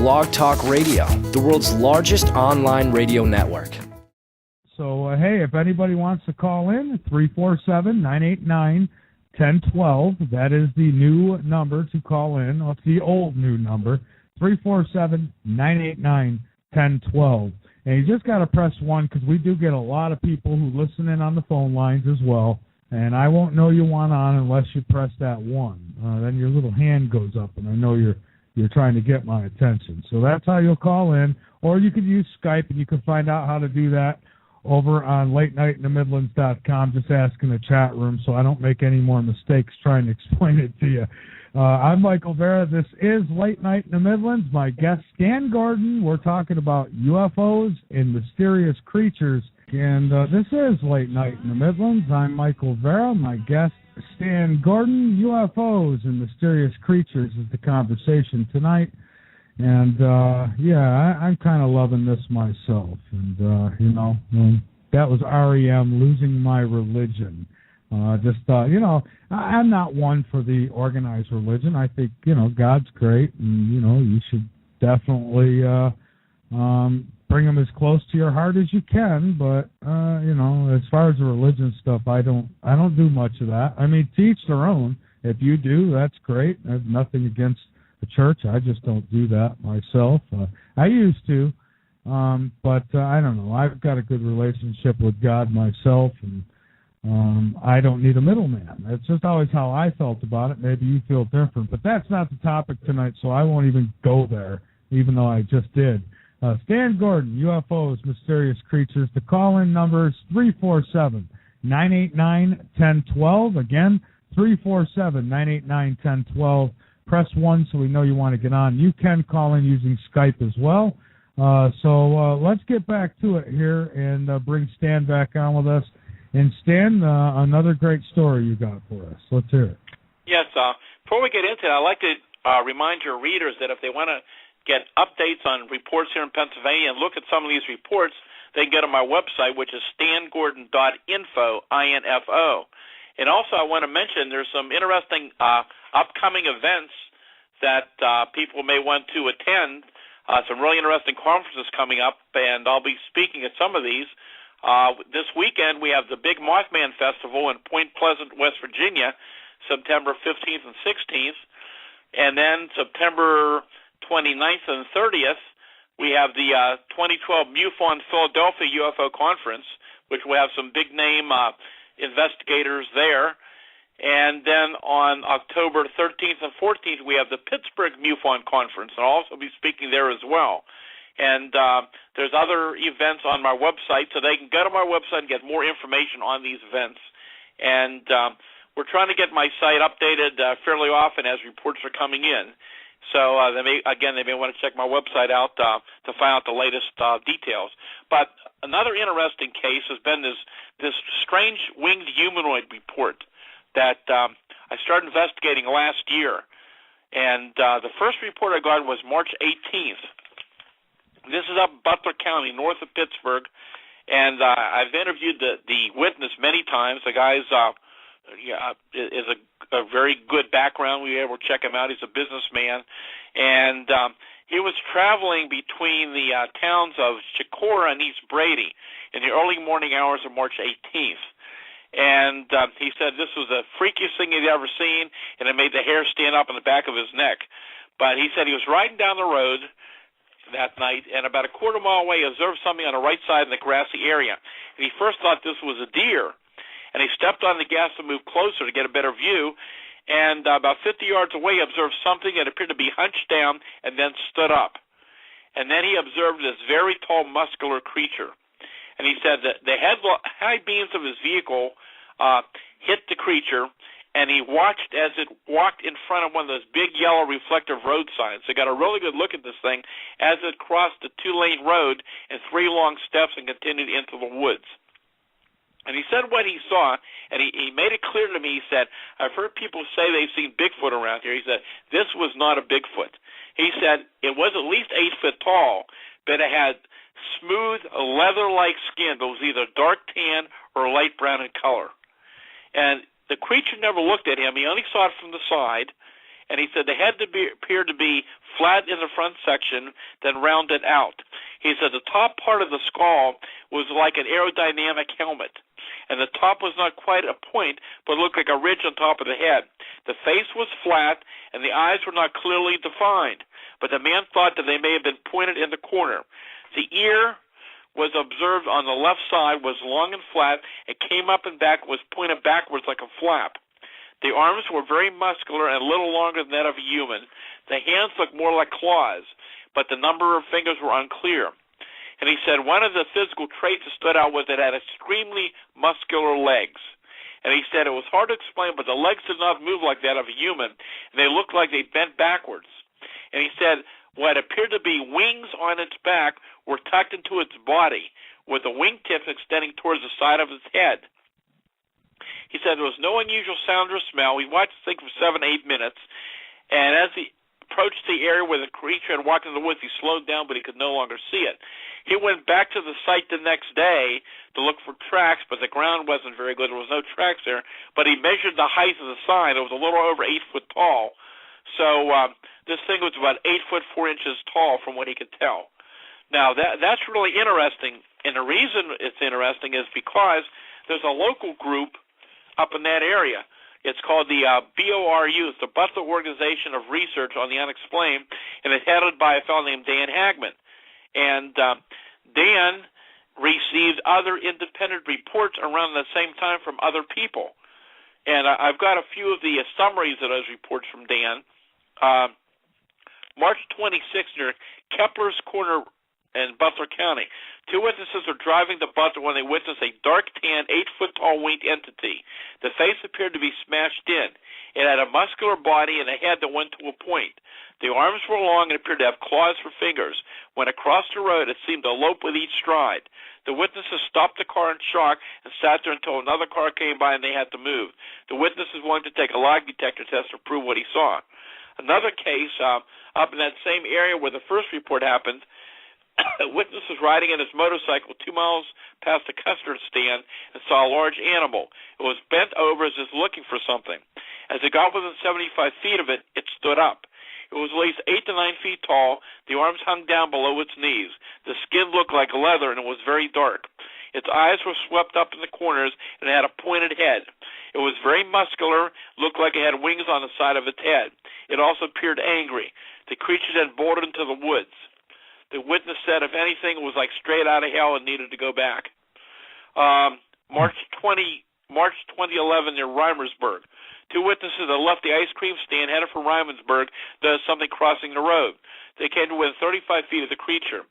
Blog Talk Radio, the world's largest online radio network. So, hey, if anybody wants to call in, 347-989-1012. That is the new number to call in. Well, it's the old new number, 347-989-1012. And you just got to press 1 because we do get a lot of people who listen in on the phone lines as well. And I won't know you want on unless you press that 1. Then your little hand goes up, and I know you're trying to get my attention. So that's how you'll call in. Or you could use Skype, and you can find out how to do that over on latenightinthemidlands.com. Just ask in the chat room so I don't make any more mistakes trying to explain it to you. I'm Michael Vera. This is Late Night in the Midlands. My guest, Stan Gordon. We're talking about UFOs and mysterious creatures. And this is Late Night in the Midlands. I'm Michael Vera. My guest, Stan Gordon. UFOs and mysterious creatures is the conversation tonight. And, I'm kind of loving this myself. And, that was REM, Losing My Religion. Just thought, I'm not one for the organized religion. I think, God's great, and, you should definitely bring him as close to your heart as you can. But, as far as the religion stuff, I don't do much of that. I mean, to each their own. If you do, that's great. I have nothing against the church. I just don't do that myself. I used to, but I don't know. I've got a good relationship with God myself, and I don't need a middleman. It's just always how I felt about it. Maybe you feel different, but that's not the topic tonight, so I won't even go there, even though I just did. Stan Gordon, UFOs, Mysterious Creatures. The call-in number is 347-989-1012. Again, 347-989-1012. Press 1 so we know you want to get on. You can call in using Skype as well. So let's get back to it here and bring Stan back on with us. And Stan, another great story you got for us. Let's hear it. Yes. Before we get into it, I'd like to remind your readers that if they want to get updates on reports here in Pennsylvania and look at some of these reports, they can get on my website, which is stangordon.info, I-N-F-O. And also I want to mention there's some interesting upcoming events that people may want to attend, some really interesting conferences coming up, and I'll be speaking at some of these. This weekend we have the Big Mothman Festival in Point Pleasant, West Virginia, September 15th and 16th. And then September 29th and 30th, we have the 2012 MUFON Philadelphia UFO Conference, which will have some big-name investigators there. And then on October 13th and 14th, we have the Pittsburgh MUFON Conference, and I'll also be speaking there as well. And there's other events on my website, so they can go to my website and get more information on these events. And we're trying to get my site updated fairly often as reports are coming in. So they may want to check my website out to find out the latest details. But another interesting case has been this strange winged humanoid report that I started investigating last year. And the first report I got was March 18th. This is up Butler County, north of Pittsburgh. And I've interviewed the witness many times. The guy's is a very good background. We were able to check him out. He's a businessman. And he was traveling between the towns of Chicora and East Brady in the early morning hours of March 18th. And he said this was the freakiest thing he'd ever seen, and it made the hair stand up on the back of his neck. But he said he was riding down the road that night, and about a quarter mile away, he observed something on the right side in the grassy area. And he first thought this was a deer, and he stepped on the gas to move closer to get a better view. And about 50 yards away, he observed something that appeared to be hunched down and then stood up. And then he observed this very tall, muscular creature. And he said that the high beams of his vehicle hit the creature, and he watched as it walked in front of one of those big yellow reflective road signs. So he got a really good look at this thing as it crossed the 2-lane road in 3 long steps and continued into the woods. And he said what he saw, and he made it clear to me. He said, I've heard people say they've seen Bigfoot around here. He said, this was not a Bigfoot. He said it was at least 8 foot tall, but it had smooth, leather-like skin, but was either dark tan or light brown in color. And the creature never looked at him. He only saw it from the side, And he said the head appeared to be flat in the front section, then rounded out. He said the top part of the skull was like an aerodynamic helmet, and the top was not quite a point, but looked like a ridge on top of the head. The face was flat, and the eyes were not clearly defined, but the man thought that they may have been pointed in the corner. The ear was observed on the left side, was long and flat, and came up and back, was pointed backwards like a flap. The arms were very muscular and a little longer than that of a human. The hands looked more like claws, but the number of fingers were unclear. And he said one of the physical traits that stood out was it had extremely muscular legs. And he said it was hard to explain, but the legs did not move like that of a human, and they looked like they bent backwards. And he said what appeared to be wings on its back were tucked into its body, with the wingtips extending towards the side of its head. He said there was no unusual sound or smell. He watched the thing for 7 to 8 minutes, and as he approached the area where the creature had walked in the woods, he slowed down, but he could no longer see it. He went back to the site the next day to look for tracks, but the ground wasn't very good. There was no tracks there, but he measured the height of the sign. It was a little over 8 foot tall. So this thing was about 8 foot 4 inches tall from what he could tell. Now, that's really interesting, and the reason it's interesting is because there's a local group up in that area. It's called the BORU, it's the Butler Organization of Research on the Unexplained, and it's headed by a fellow named Dan Hagman. And Dan received other independent reports around the same time from other people. And I've got a few of the summaries of those reports from Dan. March 26th, near Kepler's Corner in Butler County, 2 witnesses were driving to Butler when they witnessed a dark tan, 8 foot tall winged entity. The face appeared to be smashed in. It had a muscular body and a head that went to a point. The arms were long and appeared to have claws for fingers. When across the road, it seemed to elope with each stride. The witnesses stopped the car in shock and sat there until another car came by and they had to move. The witnesses wanted to take a lie detector test to prove what he saw. Another case up in that same area where the first report happened, a witness was riding in his motorcycle 2 miles past a custard stand and saw a large animal. It was bent over as if looking for something. As it got within 75 feet of it, it stood up. It was at least 8 to 9 feet tall. The arms hung down below its knees. The skin looked like leather, and it was very dark. Its eyes were swept up in the corners, and it had a pointed head. It was very muscular, looked like it had wings on the side of its head. It also appeared angry. The creature then bolted into the woods. The witness said, if anything, it was like straight out of hell and needed to go back. March 2011 near Reimersburg. 2 witnesses that left the ice cream stand headed for Reimersburg does something crossing the road. They came to within 35 feet of the creature.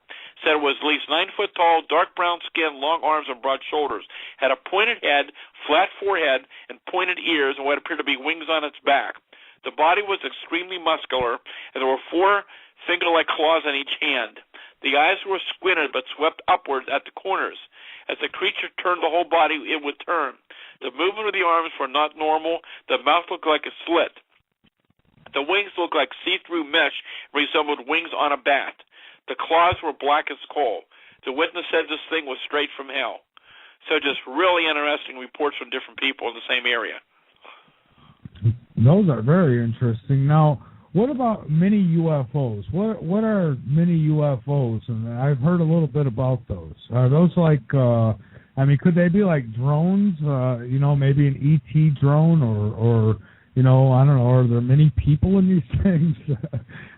Said it was at least 9 foot tall, dark brown skin, long arms, and broad shoulders. Had a pointed head, flat forehead, and pointed ears, and what appeared to be wings on its back. The body was extremely muscular, and there were 4 finger-like claws on each hand. The eyes were squinted but swept upwards at the corners. As the creature turned the whole body, it would turn. The movement of the arms were not normal. The mouth looked like a slit. The wings looked like see-through mesh, resembled wings on a bat. The claws were black as coal. The witness said this thing was straight from hell. So just really interesting reports from different people in the same area. Those are very interesting. Now, what about mini UFOs? What are mini UFOs? And I've heard a little bit about those. Are those like, could they be like drones? Maybe an ET drone or I don't know, are there many people in these things?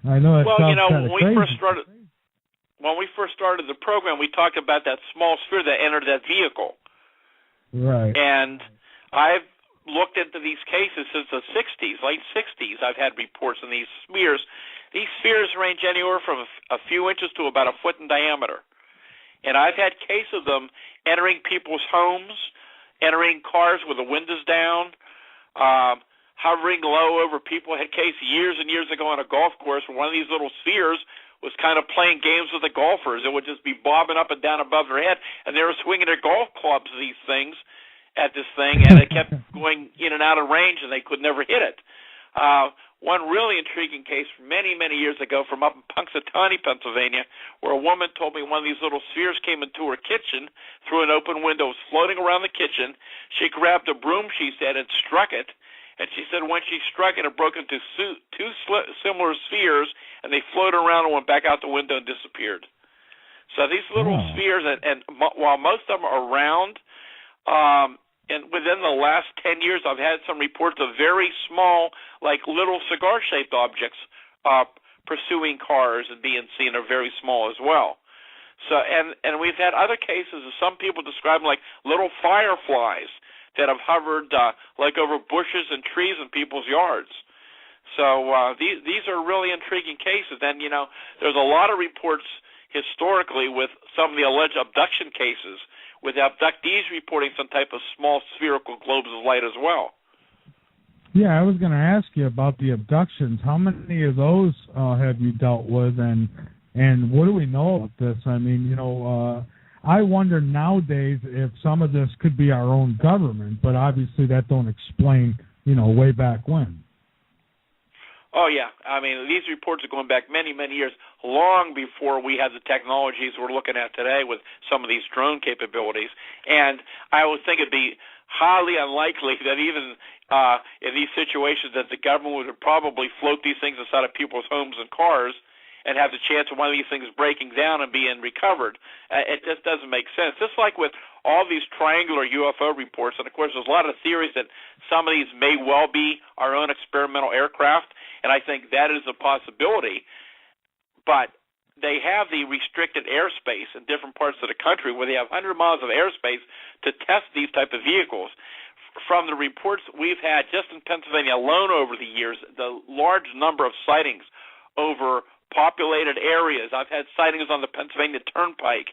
I know it sounds kind of crazy. When we first started the program, we talked about that small sphere that entered that vehicle. Right. And I've looked into these cases since the 60s, late 60s. I've had reports on these spheres. These spheres range anywhere from a few inches to about a foot in diameter. And I've had cases of them entering people's homes, entering cars with the windows down, hovering low over people. I had a case years and years ago on a golf course where one of these little spheres was kind of playing games with the golfers. It would just be bobbing up and down above their head, and they were swinging their golf clubs at this thing, and it kept going in and out of range, and they could never hit it. One really intriguing case many, many years ago from up in Punxsutawney, Pennsylvania, where a woman told me one of these little spheres came into her kitchen through an open window, was floating around the kitchen. She grabbed a broom, she said, and struck it, And she said when she struck it, it broke into two similar spheres, and they floated around and went back out the window and disappeared. So these little spheres, and while most of them are round, and within the last 10 years, I've had some reports of very small, like little cigar-shaped objects pursuing cars and being seen are very small as well. So, and we've had other cases of some people describing like little fireflies that have hovered like over bushes and trees in people's yards. So these are really intriguing cases. And, you know, there's a lot of reports historically with some of the alleged abduction cases, with abductees reporting some type of small spherical globes of light as well. Yeah, I was going to ask you about the abductions. How many of those have you dealt with, and what do we know about this? I mean, you know, I wonder nowadays if some of this could be our own government, but obviously that don't explain, you know, way back when. Oh, yeah. I mean, these reports are going back many, many years, long before we had the technologies we're looking at today with some of these drone capabilities. And I would think it'd be highly unlikely that even in these situations that the government would probably float these things inside of people's homes and cars and have the chance of one of these things breaking down and being recovered. It just doesn't make sense. Just like with all these triangular UFO reports, and of course there's a lot of theories that some of these may well be our own experimental aircraft, and I think that is a possibility. But they have the restricted airspace in different parts of the country where they have 100 miles of airspace to test these type of vehicles. From the reports we've had just in Pennsylvania alone over the years, the large number of sightings over populated areas. I've had sightings on the Pennsylvania Turnpike.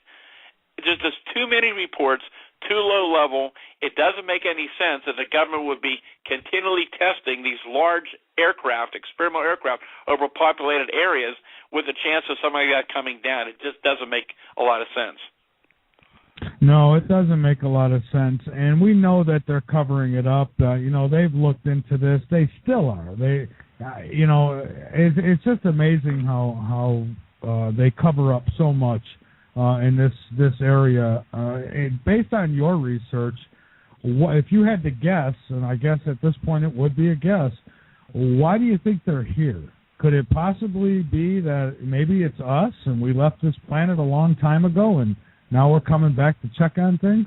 There's just too many reports, too low level. It doesn't make any sense that the government would be continually testing these large aircraft, experimental aircraft, over populated areas with the chance of something like that coming down. It just doesn't make a lot of sense. No, it doesn't make a lot of sense, and we know that they're covering it up. You know, they've looked into this. They still are. They, you know, it's just amazing how they cover up so much in this area. Based on your research, if you had to guess, and I guess at this point it would be a guess, why do you think they're here? Could it possibly be that maybe it's us and we left this planet a long time ago and now we're coming back to check on things?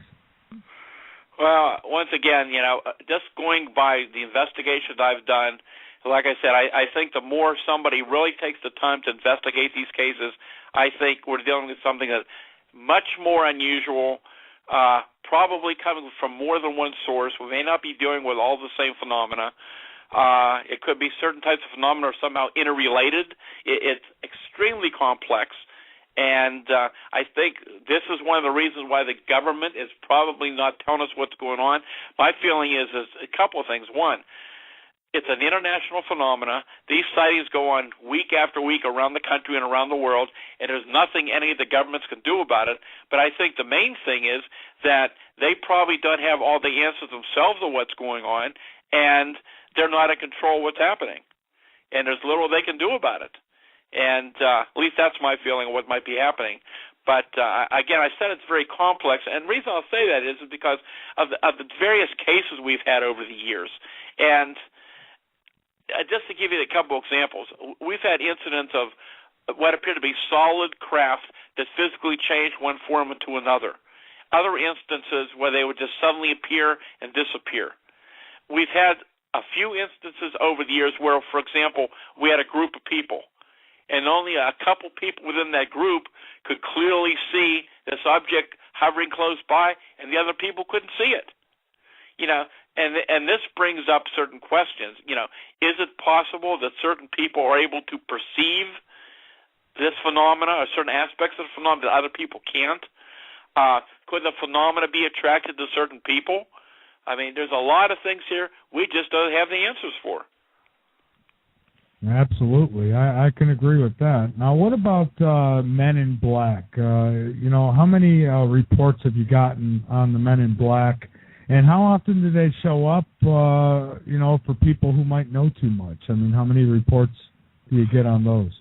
Well, once again, you know, just going by the investigations I've done, like I said, I think the more somebody really takes the time to investigate these cases, I think we're dealing with something that's much more unusual, probably coming from more than one source. We may not be dealing with all the same phenomena. It could be certain types of phenomena are somehow interrelated. It's extremely complex. And I think this is one of the reasons why the government is probably not telling us what's going on. My feeling is a couple of things. One, it's an international phenomena. These sightings go on week after week around the country and around the world, and there's nothing any of the governments can do about it. But I think the main thing is that they probably don't have all the answers themselves of what's going on, and they're not in control of what's happening. And there's little they can do about it. And at least that's my feeling of what might be happening. But, again, I said it's very complex. And the reason I'll say that is because of the various cases we've had over the years. And just to give you a couple examples, we've had incidents of what appear to be solid craft that physically changed one form into another. Other instances where they would just suddenly appear and disappear. We've had a few instances over the years where, for example, we had a group of people, and only a couple people within that group could clearly see this object hovering close by, and the other people couldn't see it. You know, and this brings up certain questions. You know, is it possible that certain people are able to perceive this phenomena or certain aspects of the phenomena that other people can't? Could the phenomena be attracted to certain people? I mean, there's a lot of things here we just don't have the answers for. Absolutely. I can agree with that. Now, what about Men in Black? You know, how many reports have you gotten on the Men in Black, and how often do they show up, you know, for people who might know too much? I mean, how many reports do you get on those?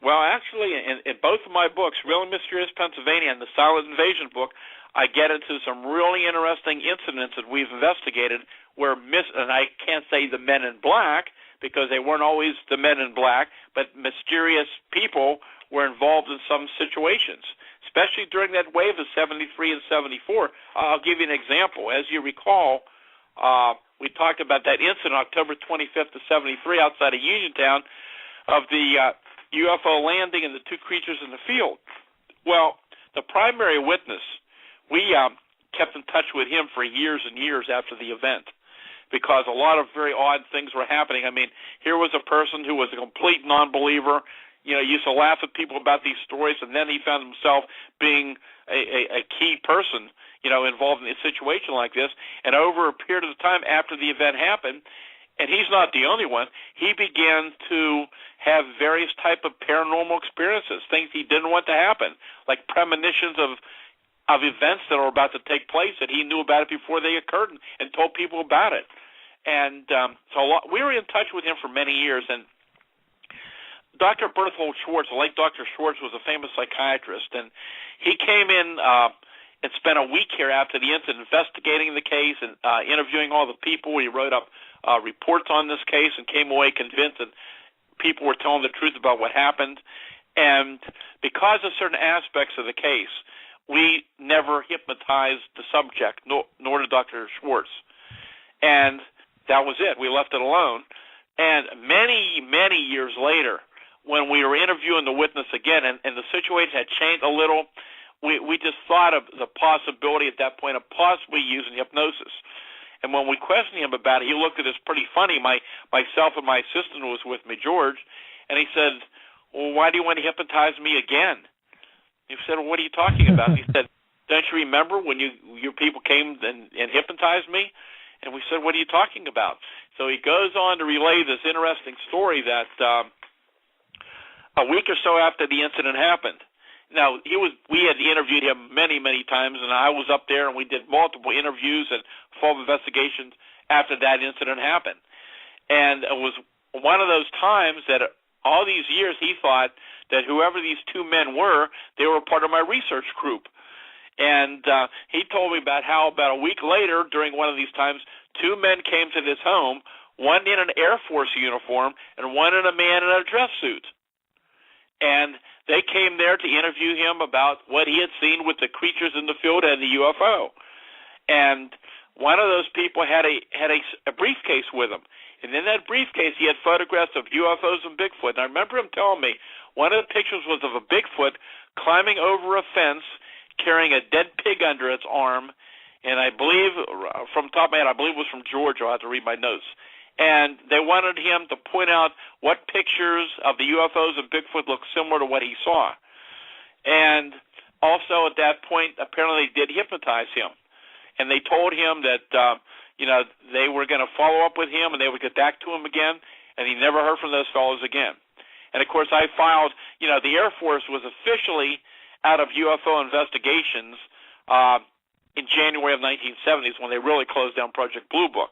Well, actually, in both of my books, Really Mysterious Pennsylvania and the Silent Invasion book, I get into some really interesting incidents that we've investigated where, and I can't say the men in black because they weren't always the men in black, but mysterious people were involved in some situations, especially during that wave of 73 and 74. I'll give you an example. As you recall, we talked about that incident October 25th of 73 outside of Uniontown of the UFO landing and the two creatures in the field. Well, the primary witness, we kept in touch with him for years and years after the event because a lot of very odd things were happening. I mean, here was a person who was a complete non-believer, used to laugh at people about these stories, and then he found himself being a key person, involved in a situation like this. And over a period of time after the event happened, and he's not the only one, he began to have various type of paranormal experiences, things he didn't want to happen, like premonitions of events that are about to take place that he knew about it before they occurred and told people about it. And we were in touch with him for many years. And Dr. Berthold Schwartz, the late Dr. Schwartz, was a famous psychiatrist, and he came in and spent a week here after the incident investigating the case and interviewing all the people. He wrote up reports on this case and came away convinced that people were telling the truth about what happened. And because of certain aspects of the case, we never hypnotized the subject, nor did Dr. Schwartz. And that was it. We left it alone. And many, many years later, when we were interviewing the witness again, and the situation had changed a little, we just thought of the possibility at that point of possibly using hypnosis. And when we questioned him about it, he looked at us pretty funny. Myself and my assistant who was with me, George, and he said, "Well, why do you want to hypnotize me again?" He said, "Well, what are you talking about?" He said, "Don't you remember when your people came and hypnotized me?" And we said, "What are you talking about?" So he goes on to relay this interesting story that a week or so after the incident happened. Now, we had interviewed him many, many times, and I was up there, and we did multiple interviews and full investigations after that incident happened. And it was one of those times that all these years he thought that whoever these two men were, they were part of my research group. And he told me about how about a week later, during one of these times, two men came to this home, one in an Air Force uniform and one in a man in a dress suit. And they came there to interview him about what he had seen with the creatures in the field and the UFO. And one of those people had a briefcase with him. And in that briefcase, he had photographs of UFOs and Bigfoot. And I remember him telling me one of the pictures was of a Bigfoot climbing over a fence, carrying a dead pig under its arm. And I believe, from the top of my head, I believe it was from Georgia. I'll have to read my notes. And they wanted him to point out what pictures of the UFOs and Bigfoot looked similar to what he saw. And also at that point, apparently they did hypnotize him. And they told him that, they were going to follow up with him and they would get back to him again. And he never heard from those fellows again. And, of course, I filed, the Air Force was officially out of UFO investigations in January of 1970s when they really closed down Project Blue Book.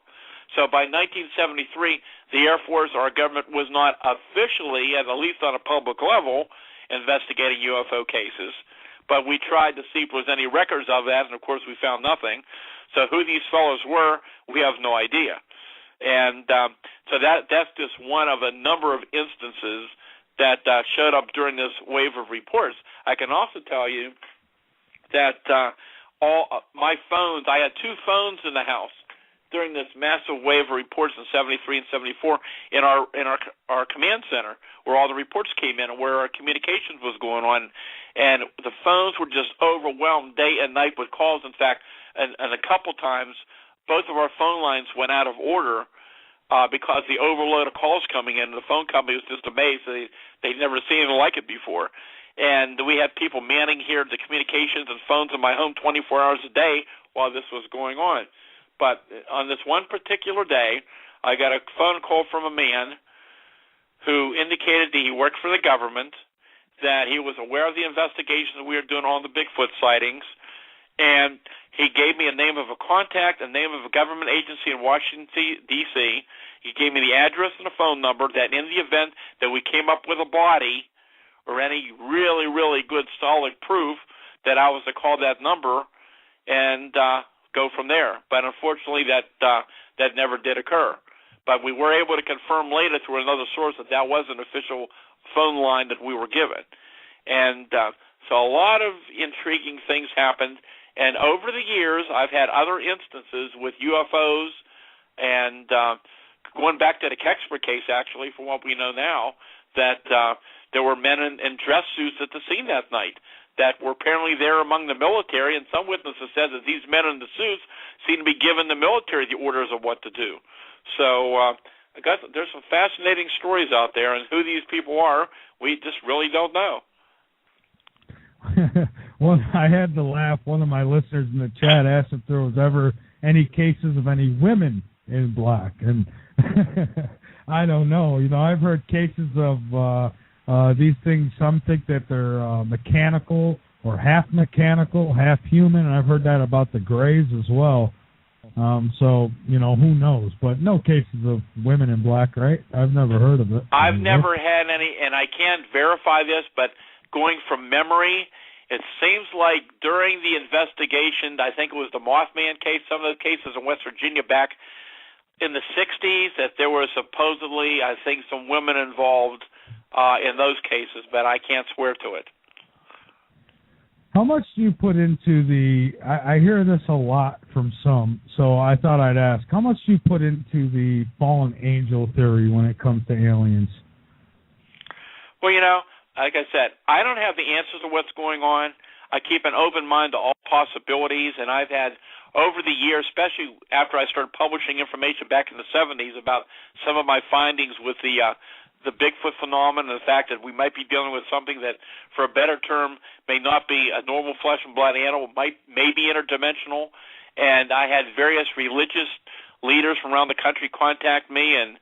So by 1973, the Air Force or our government was not officially, at least on a public level, investigating UFO cases. But we tried to see if there was any records of that, and, of course, we found nothing. So who these fellows were, we have no idea. And so that's just one of a number of instances that showed up during this wave of reports. I can also tell you that all my phones, I had two phones in the house during this massive wave of reports in 73 and 74 in our command center where all the reports came in and where our communications was going on. And the phones were just overwhelmed day and night with calls. In fact, and a couple times, both of our phone lines went out of order because the overload of calls coming in. The phone company was just amazed. They'd never seen anything like it before. And we had people manning here the communications and phones in my home 24 hours a day while this was going on. But on this one particular day, I got a phone call from a man who indicated that he worked for the government, that he was aware of the investigations we were doing on the Bigfoot sightings, and he gave me a name of a contact, a name of a government agency in Washington, D.C. He gave me the address and a phone number that in the event that we came up with a body or any really, really good solid proof that I was to call that number and go from there. But unfortunately, that never did occur. But we were able to confirm later through another source that was an official phone line that we were given. And so a lot of intriguing things happened. And over the years, I've had other instances with UFOs, and going back to the Kecksburg case, actually, from what we know now, that there were men in dress suits at the scene that night that were apparently there among the military, and some witnesses said that these men in the suits seemed to be giving the military the orders of what to do. So I guess there's some fascinating stories out there, and who these people are, we just really don't know. Well, I had to laugh. One of my listeners in the chat asked if there was ever any cases of any women in black, and I don't know. You know, I've heard cases of these things. Some think that they're mechanical or half mechanical, half human, and I've heard that about the Greys as well. So, you know, who knows? But no cases of women in black, right? I've never heard of it. I've never had any, and I can't verify this, but going from memory, it seems like during the investigation, I think it was the Mothman case, some of the cases in West Virginia back in the 60s, that there were supposedly, I think, some women involved in those cases, but I can't swear to it. How much do you put into the, I hear this a lot from some, so I thought I'd ask, how much do you put into the fallen angel theory when it comes to aliens? Well, you know, like I said, I don't have the answers to what's going on. I keep an open mind to all possibilities, and I've had, over the years, especially after I started publishing information back in the 70s about some of my findings with the Bigfoot phenomenon and the fact that we might be dealing with something that, for a better term, may not be a normal flesh and blood animal, may be interdimensional. And I had various religious leaders from around the country contact me and,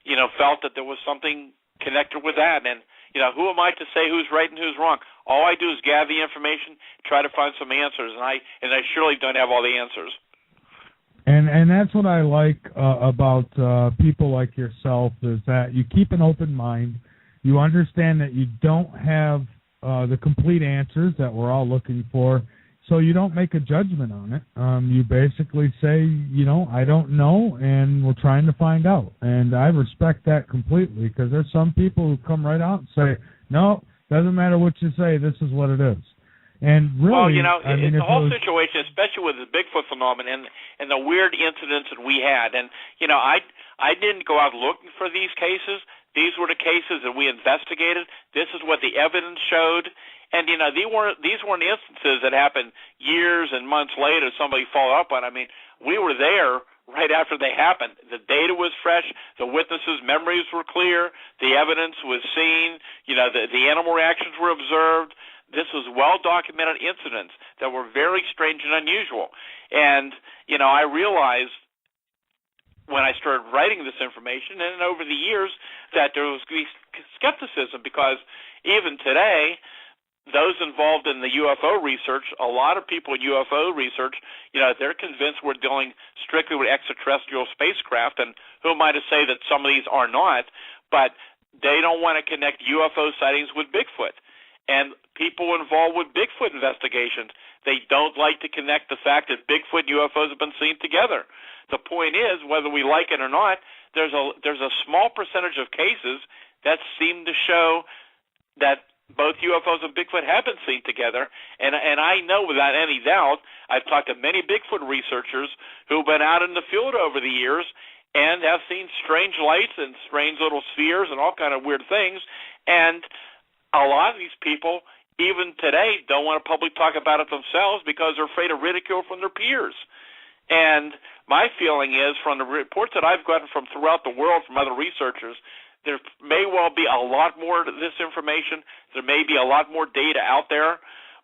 you know, felt that there was something connected with that. And, you know, who am I to say who's right and who's wrong? All I do is gather the information, try to find some answers, and I surely don't have all the answers. And that's what I like about people like yourself, is that you keep an open mind. You understand that you don't have the complete answers that we're all looking for, so you don't make a judgment on it. You basically say, you know, I don't know, and we're trying to find out. And I respect that completely, because there's some people who come right out and say, no, doesn't matter what you say, this is what it is. And really, well, you know, I mean, the whole situation, especially with the Bigfoot phenomenon and the weird incidents that we had, and, you know, I didn't go out looking for these cases. These were the cases that we investigated. This is what the evidence showed. And, you know, these weren't instances that happened years and months later, somebody followed up on. I mean, we were there right after they happened. The data was fresh. The witnesses' memories were clear. The evidence was seen. You know, the animal reactions were observed. This was well-documented incidents that were very strange and unusual. And, you know, I realized when I started writing this information and over the years that there was skepticism, because even today, those involved in the UFO research, a lot of people in UFO research, you know, they're convinced we're dealing strictly with extraterrestrial spacecraft, and who am I to say that some of these are not, but they don't want to connect UFO sightings with Bigfoot. And people involved with Bigfoot investigations, they don't like to connect the fact that Bigfoot and UFOs have been seen together. The point is, whether we like it or not, there's a small percentage of cases that seem to show that both UFOs and Bigfoot have been seen together. And I know without any doubt, I've talked to many Bigfoot researchers who've been out in the field over the years and have seen strange lights and strange little spheres and all kind of weird things. And a lot of these people, even today, don't want to publicly talk about it themselves because they're afraid of ridicule from their peers. And my feeling is, from the reports that I've gotten from throughout the world from other researchers, there may well be a lot more to this information. There may be a lot more data out there,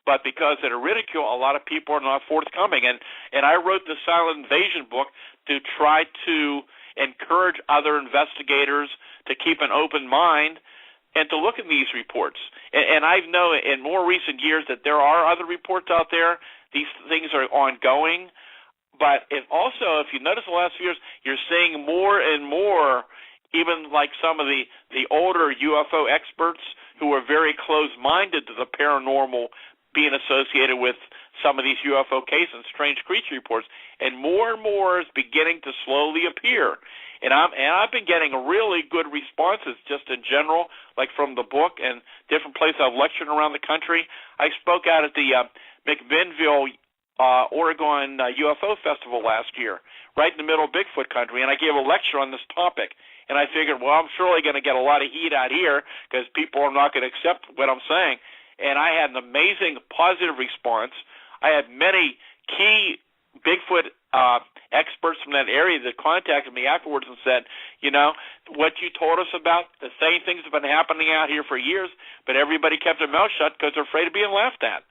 but because of the ridicule, a lot of people are not forthcoming. And I wrote the Silent Invasion book to try to encourage other investigators to keep an open mind and to look at these reports. And I know in more recent years that there are other reports out there. These things are ongoing. But if you notice the last few years, you're seeing more and more, even like some of the older UFO experts who are very close-minded to the paranormal being associated with some of these UFO cases and strange creature reports, and more is beginning to slowly appear. And I've been getting really good responses just in general, like from the book and different places I've lectured around the country. I spoke out at the McMinnville, Oregon UFO Festival last year, right in the middle of Bigfoot country, and I gave a lecture on this topic. And I figured, well, I'm surely going to get a lot of heat out here because people are not going to accept what I'm saying. And I had an amazing positive response. I had many key Bigfoot experts from that area that contacted me afterwards and said, you know, what you told us about, the same things have been happening out here for years, but everybody kept their mouth shut because they're afraid of being laughed at.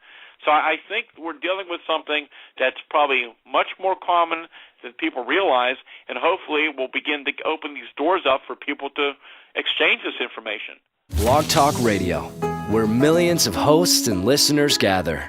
So I think we're dealing with something that's probably much more common than people realize, and hopefully we'll begin to open these doors up for people to exchange this information. Blog Talk Radio, where millions of hosts and listeners gather.